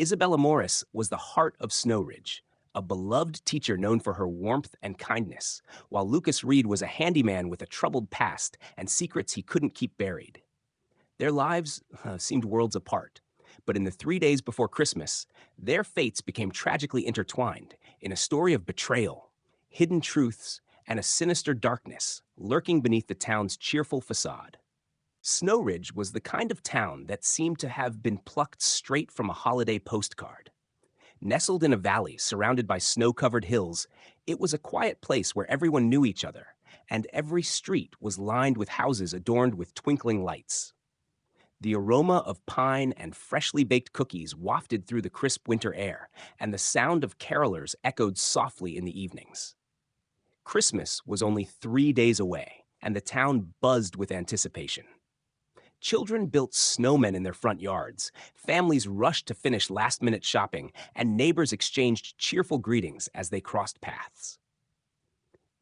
Isabella Morris was the heart of Snow Ridge, a beloved teacher known for her warmth and kindness, while Lucas Reed was a handyman with a troubled past and secrets he couldn't keep buried. Their lives seemed worlds apart, but in the 3 days before Christmas, their fates became tragically intertwined in a story of betrayal, hidden truths, and a sinister darkness lurking beneath the town's cheerful facade. Snow Ridge was the kind of town that seemed to have been plucked straight from a holiday postcard. Nestled in a valley surrounded by snow covered hills, it was a quiet place where everyone knew each other, and every street was lined with houses adorned with twinkling lights. The aroma of pine and freshly baked cookies wafted through the crisp winter air, and the sound of carolers echoed softly in the evenings. Christmas was only 3 days away, and the town buzzed with anticipation. Children built snowmen in their front yards, families rushed to finish last minute shopping, and neighbors exchanged cheerful greetings as they crossed paths.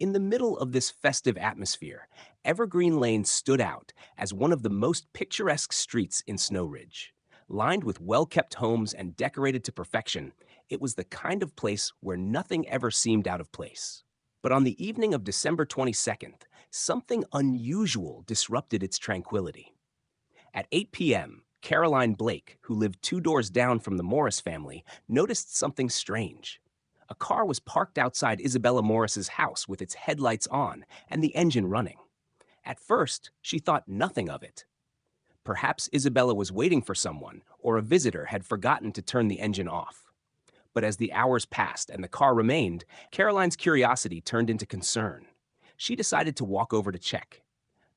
In the middle of this festive atmosphere, Evergreen Lane stood out as one of the most picturesque streets in Snow Ridge. Lined with well kept homes and decorated to perfection, it was the kind of place where nothing ever seemed out of place. But on the evening of December 22nd, something unusual disrupted its tranquility. At 8 p.m., Caroline Blake, who lived 2 doors down from the Morris family, noticed something strange. A car was parked outside Isabella Morris's house with its headlights on and the engine running. At first, she thought nothing of it. Perhaps Isabella was waiting for someone, or a visitor had forgotten to turn the engine off. But as the hours passed and the car remained, Caroline's curiosity turned into concern. She decided to walk over to check.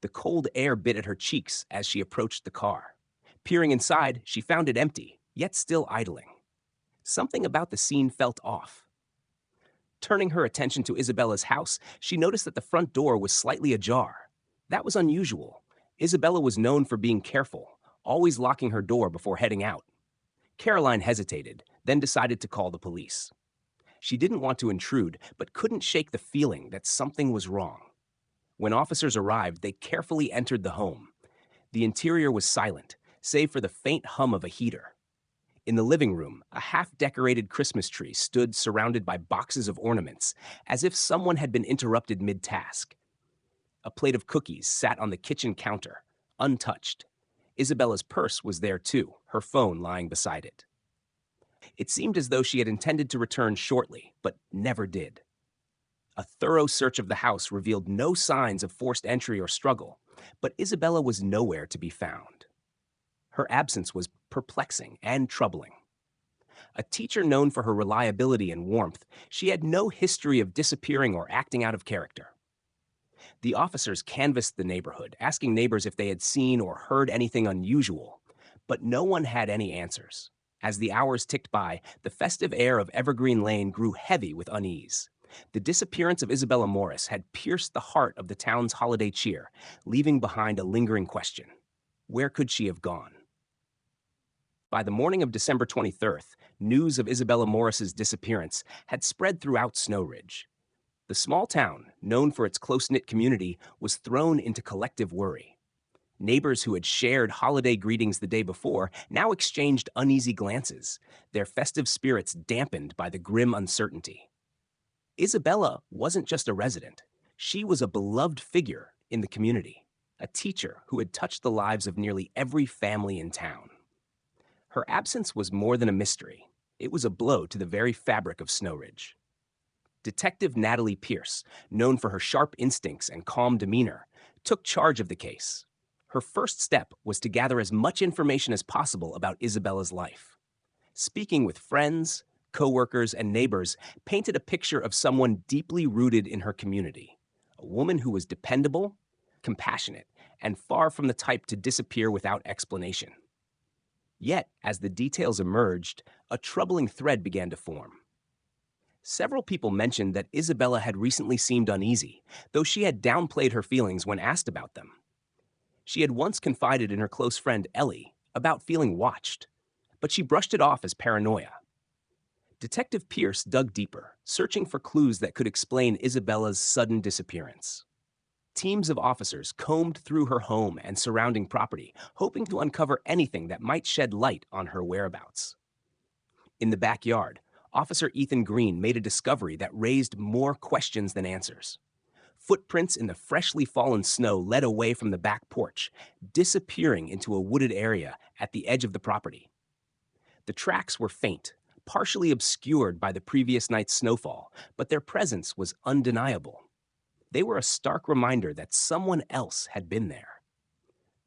The cold air bit at her cheeks as she approached the car. Peering inside, she found it empty, yet still idling. Something about the scene felt off. Turning her attention to Isabella's house, she noticed that the front door was slightly ajar. That was unusual. Isabella was known for being careful, always locking her door before heading out. Caroline hesitated, then decided to call the police. She didn't want to intrude, but couldn't shake the feeling that something was wrong. When officers arrived, they carefully entered the home. The interior was silent, save for the faint hum of a heater. In the living room, a half-decorated Christmas tree stood surrounded by boxes of ornaments, as if someone had been interrupted mid-task. A plate of cookies sat on the kitchen counter, untouched. Isabella's purse was there too, her phone lying beside it. It seemed as though she had intended to return shortly, but never did. A thorough search of the house revealed no signs of forced entry or struggle, but Isabella was nowhere to be found. Her absence was perplexing and troubling. A teacher known for her reliability and warmth, she had no history of disappearing or acting out of character. The officers canvassed the neighborhood, asking neighbors if they had seen or heard anything unusual, but no one had any answers. As the hours ticked by, the festive air of Evergreen Lane grew heavy with unease. The disappearance of Isabella Morris had pierced the heart of the town's holiday cheer, leaving behind a lingering question. Where could she have gone? By the morning of December 23rd, news of Isabella Morris's disappearance had spread throughout Snow Ridge. The small town, known for its close-knit community, was thrown into collective worry. Neighbors who had shared holiday greetings the day before now exchanged uneasy glances, their festive spirits dampened by the grim uncertainty. Isabella wasn't just a resident. She was a beloved figure in the community, a teacher who had touched the lives of nearly every family in town. Her absence was more than a mystery. It was a blow to the very fabric of Snow Ridge. Detective Natalie Pierce, known for her sharp instincts and calm demeanor, took charge of the case. Her first step was to gather as much information as possible about Isabella's life. Speaking with friends, coworkers, and neighbors painted a picture of someone deeply rooted in her community, a woman who was dependable, compassionate, and far from the type to disappear without explanation. Yet, as the details emerged, a troubling thread began to form. Several people mentioned that Isabella had recently seemed uneasy, though she had downplayed her feelings when asked about them. She had once confided in her close friend Ellie about feeling watched, but she brushed it off as paranoia. Detective Pierce dug deeper, searching for clues that could explain Isabella's sudden disappearance. Teams of officers combed through her home and surrounding property, hoping to uncover anything that might shed light on her whereabouts. In the backyard, Officer Ethan Green made a discovery that raised more questions than answers. Footprints in the freshly fallen snow led away from the back porch, disappearing into a wooded area at the edge of the property. The tracks were faint, partially obscured by the previous night's snowfall, but their presence was undeniable. They were a stark reminder that someone else had been there.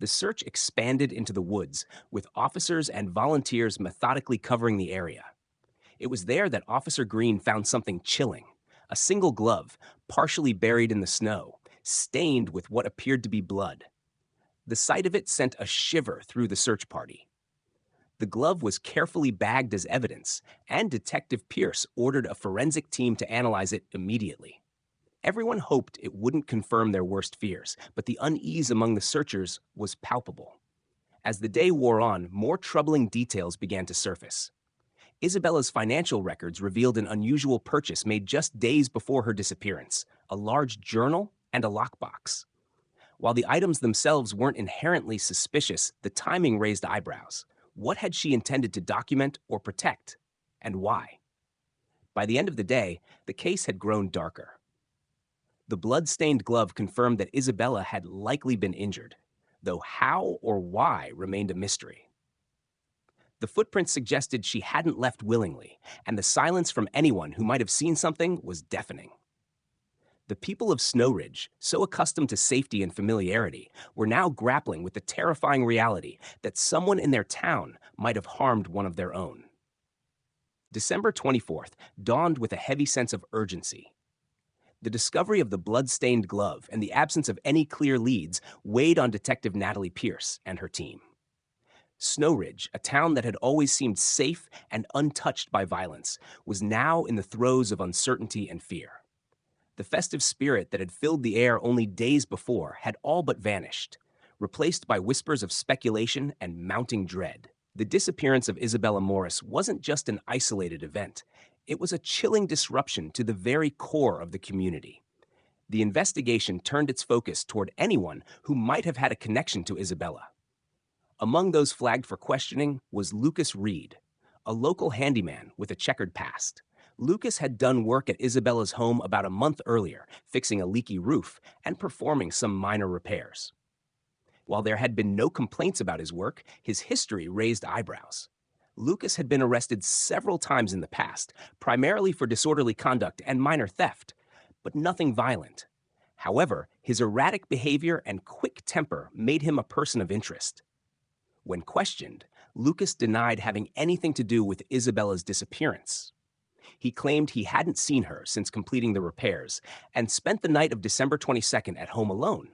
The search expanded into the woods, with officers and volunteers methodically covering the area. It was there that Officer Green found something chilling: a single glove, partially buried in the snow, stained with what appeared to be blood. The sight of it sent a shiver through the search party. The glove was carefully bagged as evidence, and Detective Pierce ordered a forensic team to analyze it immediately. Everyone hoped it wouldn't confirm their worst fears, but the unease among the searchers was palpable. As the day wore on, more troubling details began to surface. Isabella's financial records revealed an unusual purchase made just days before her disappearance: a large journal and a lockbox. While the items themselves weren't inherently suspicious, the timing raised eyebrows. What had she intended to document or protect, and why? By the end of the day, the case had grown darker. The blood-stained glove confirmed that Isabella had likely been injured, though how or why remained a mystery. The footprints suggested she hadn't left willingly, and the silence from anyone who might have seen something was deafening. The people of Snow Ridge, so accustomed to safety and familiarity, were now grappling with the terrifying reality that someone in their town might have harmed one of their own. December 24th dawned with a heavy sense of urgency. The discovery of the blood-stained glove and the absence of any clear leads weighed on Detective Natalie Pierce and her team. Snow Ridge, a town that had always seemed safe and untouched by violence, was now in the throes of uncertainty and fear. The festive spirit that had filled the air only days before had all but vanished, replaced by whispers of speculation and mounting dread. The disappearance of Isabella Morris wasn't just an isolated event. It was a chilling disruption to the very core of the community. The investigation turned its focus toward anyone who might have had a connection to Isabella. Among those flagged for questioning was Lucas Reed, a local handyman with a checkered past. Lucas had done work at Isabella's home about a month earlier, fixing a leaky roof and performing some minor repairs. While there had been no complaints about his work, his history raised eyebrows. Lucas had been arrested several times in the past, primarily for disorderly conduct and minor theft, but nothing violent. However, his erratic behavior and quick temper made him a person of interest. When questioned, Lucas denied having anything to do with Isabella's disappearance. He claimed he hadn't seen her since completing the repairs and spent the night of December 22nd at home alone.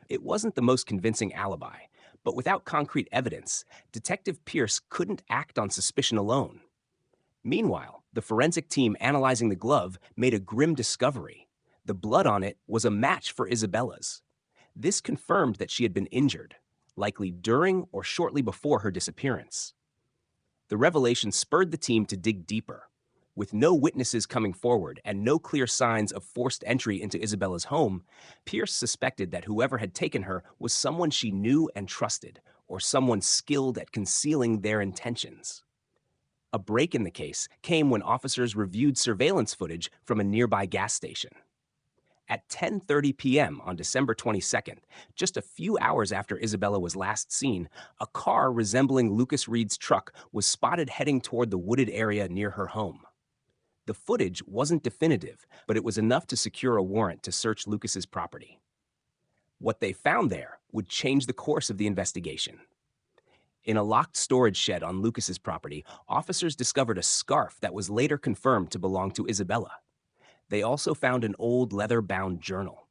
It wasn't the most convincing alibi, but without concrete evidence, Detective Pierce couldn't act on suspicion alone. Meanwhile, the forensic team analyzing the glove made a grim discovery. The blood on it was a match for Isabella's. This confirmed that she had been injured, likely during or shortly before her disappearance. The revelation spurred the team to dig deeper. With no witnesses coming forward and no clear signs of forced entry into Isabella's home, Pierce suspected that whoever had taken her was someone she knew and trusted, or someone skilled at concealing their intentions. A break in the case came when officers reviewed surveillance footage from a nearby gas station. At 10:30 p.m. on December 22nd, just a few hours after Isabella was last seen, a car resembling Lucas Reed's truck was spotted heading toward the wooded area near her home. The footage wasn't definitive, but it was enough to secure a warrant to search Lucas's property. What they found there would change the course of the investigation. In a locked storage shed on Lucas's property, officers discovered a scarf that was later confirmed to belong to Isabella. They also found an old leather-bound journal.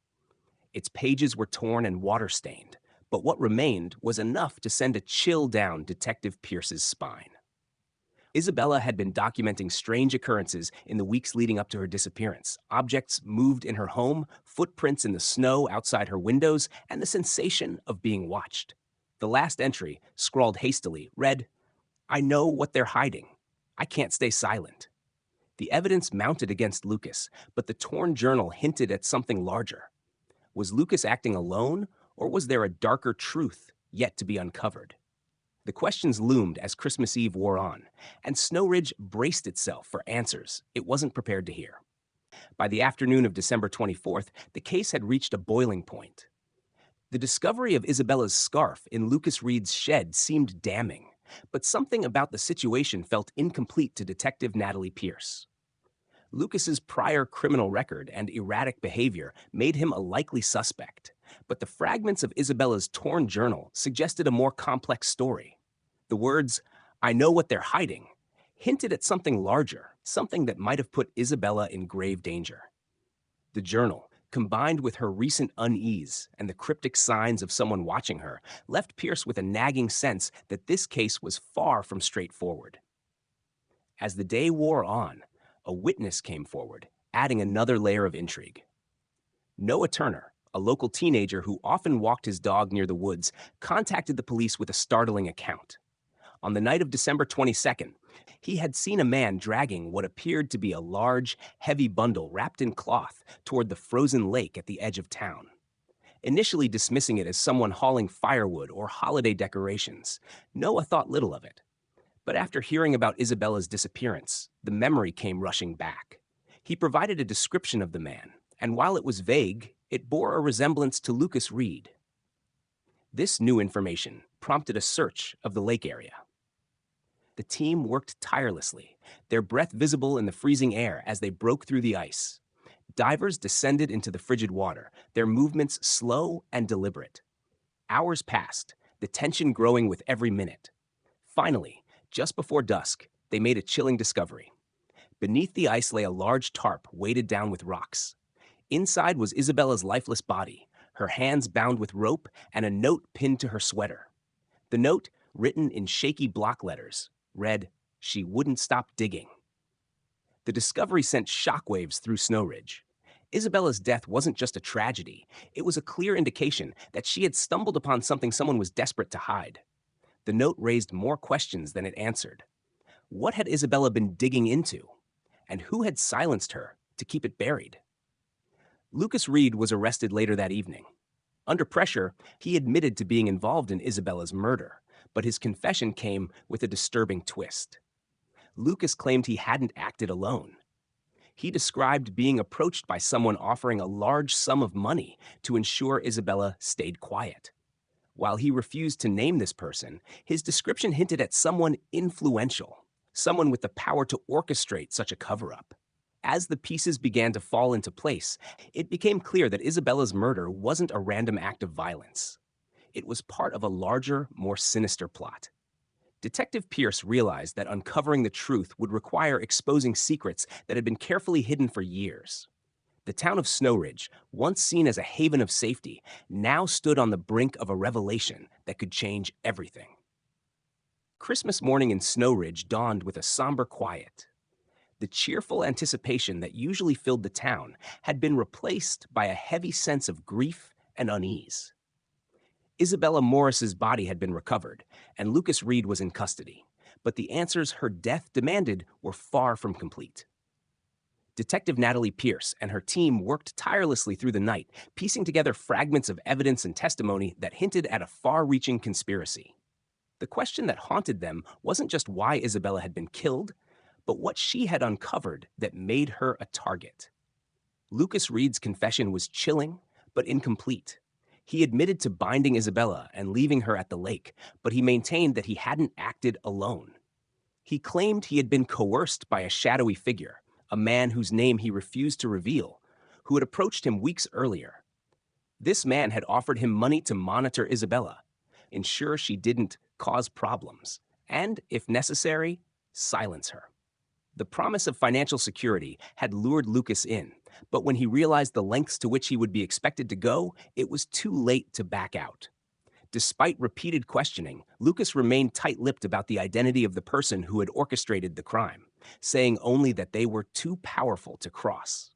Its pages were torn and water-stained, but what remained was enough to send a chill down Detective Pierce's spine. Isabella had been documenting strange occurrences in the weeks leading up to her disappearance. Objects moved in her home, footprints in the snow outside her windows, and the sensation of being watched. The last entry, scrawled hastily, read, "I know what they're hiding. I can't stay silent." The evidence mounted against Lucas, but the torn journal hinted at something larger. Was Lucas acting alone, or was there a darker truth yet to be uncovered? The questions loomed as Christmas Eve wore on, and Snow Ridge braced itself for answers it wasn't prepared to hear. By the afternoon of December 24th, the case had reached a boiling point. The discovery of Isabella's scarf in Lucas Reed's shed seemed damning, but something about the situation felt incomplete to Detective Natalie Pierce. Lucas's prior criminal record and erratic behavior made him a likely suspect, but the fragments of Isabella's torn journal suggested a more complex story. The words, "I know what they're hiding," hinted at something larger, something that might have put Isabella in grave danger. The journal, combined with her recent unease and the cryptic signs of someone watching her, left Pierce with a nagging sense that this case was far from straightforward. As the day wore on, a witness came forward, adding another layer of intrigue. Noah Turner, a local teenager who often walked his dog near the woods, contacted the police with a startling account. On the night of December 22nd, he had seen a man dragging what appeared to be a large, heavy bundle wrapped in cloth toward the frozen lake at the edge of town. Initially dismissing it as someone hauling firewood or holiday decorations, Noah thought little of it. But after hearing about Isabella's disappearance, the memory came rushing back. He provided a description of the man, and while it was vague, it bore a resemblance to Lucas Reed. This new information prompted a search of the lake area. The team worked tirelessly, their breath visible in the freezing air as they broke through the ice. Divers descended into the frigid water, their movements slow and deliberate. Hours passed, the tension growing with every minute. Finally, just before dusk, they made a chilling discovery. Beneath the ice lay a large tarp weighted down with rocks. Inside was Isabella's lifeless body, her hands bound with rope and a note pinned to her sweater. The note, written in shaky block letters, read, "She wouldn't stop digging." The discovery sent shockwaves through Snow Ridge. Isabella's death wasn't just a tragedy, it was a clear indication that she had stumbled upon something someone was desperate to hide. The note raised more questions than it answered. What had Isabella been digging into? And who had silenced her to keep it buried? Lucas Reed was arrested later that evening. Under pressure, he admitted to being involved in Isabella's murder, but his confession came with a disturbing twist. Lucas claimed he hadn't acted alone. He described being approached by someone offering a large sum of money to ensure Isabella stayed quiet. While he refused to name this person, his description hinted at someone influential, someone with the power to orchestrate such a cover-up. As the pieces began to fall into place, it became clear that Isabella's murder wasn't a random act of violence. It was part of a larger, more sinister plot. Detective Pierce realized that uncovering the truth would require exposing secrets that had been carefully hidden for years. The town of Snow Ridge, once seen as a haven of safety, now stood on the brink of a revelation that could change everything. Christmas morning in Snow Ridge dawned with a somber quiet. The cheerful anticipation that usually filled the town had been replaced by a heavy sense of grief and unease. Isabella Morris's body had been recovered, and Lucas Reed was in custody, but the answers her death demanded were far from complete. Detective Natalie Pierce and her team worked tirelessly through the night, piecing together fragments of evidence and testimony that hinted at a far-reaching conspiracy. The question that haunted them wasn't just why Isabella had been killed, but what she had uncovered that made her a target. Lucas Reed's confession was chilling, but incomplete. He admitted to binding Isabella and leaving her at the lake, but he maintained that he hadn't acted alone. He claimed he had been coerced by a shadowy figure, a man whose name he refused to reveal, who had approached him weeks earlier. This man had offered him money to monitor Isabella, ensure she didn't cause problems, and, if necessary, silence her. The promise of financial security had lured Lucas in, but when he realized the lengths to which he would be expected to go, it was too late to back out. Despite repeated questioning, Lucas remained tight-lipped about the identity of the person who had orchestrated the crime, saying only that they were too powerful to cross.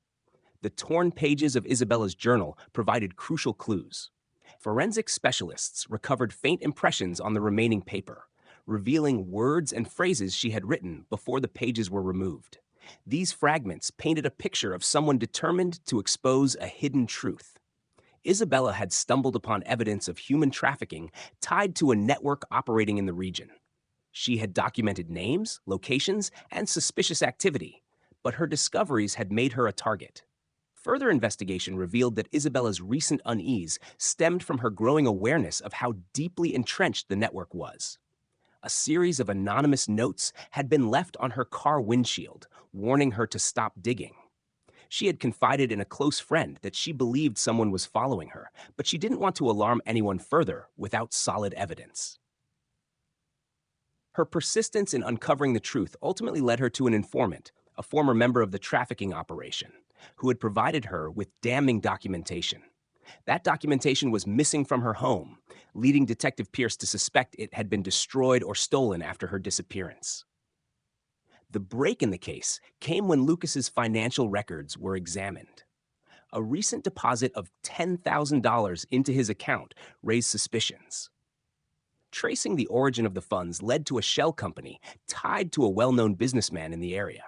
The torn pages of Isabella's journal provided crucial clues. Forensic specialists recovered faint impressions on the remaining paper, revealing words and phrases she had written before the pages were removed. These fragments painted a picture of someone determined to expose a hidden truth. Isabella had stumbled upon evidence of human trafficking tied to a network operating in the region. She had documented names, locations, and suspicious activity, but her discoveries had made her a target. Further investigation revealed that Isabella's recent unease stemmed from her growing awareness of how deeply entrenched the network was. A series of anonymous notes had been left on her car windshield, warning her to stop digging. She had confided in a close friend that she believed someone was following her, but she didn't want to alarm anyone further without solid evidence. Her persistence in uncovering the truth ultimately led her to an informant, a former member of the trafficking operation, who had provided her with damning documentation. That documentation was missing from her home, leading Detective Pierce to suspect it had been destroyed or stolen after her disappearance. The break in the case came when Lucas's financial records were examined. A recent deposit of $10,000 into his account raised suspicions. Tracing the origin of the funds led to a shell company tied to a well-known businessman in the area.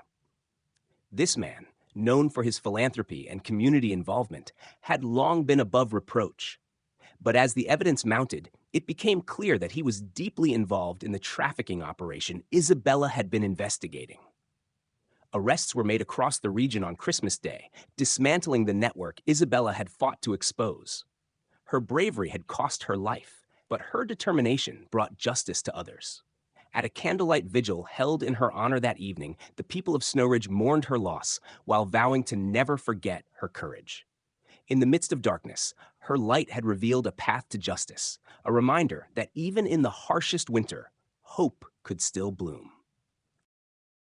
This man, known for his philanthropy and community involvement, had long been above reproach. But as the evidence mounted, it became clear that he was deeply involved in the trafficking operation Isabella had been investigating. Arrests were made across the region on Christmas Day, dismantling the network Isabella had fought to expose. Her bravery had cost her life, but her determination brought justice to others. At a candlelight vigil held in her honor that evening, the people of Snow Ridge mourned her loss while vowing to never forget her courage. In the midst of darkness, her light had revealed a path to justice, a reminder that even in the harshest winter, hope could still bloom.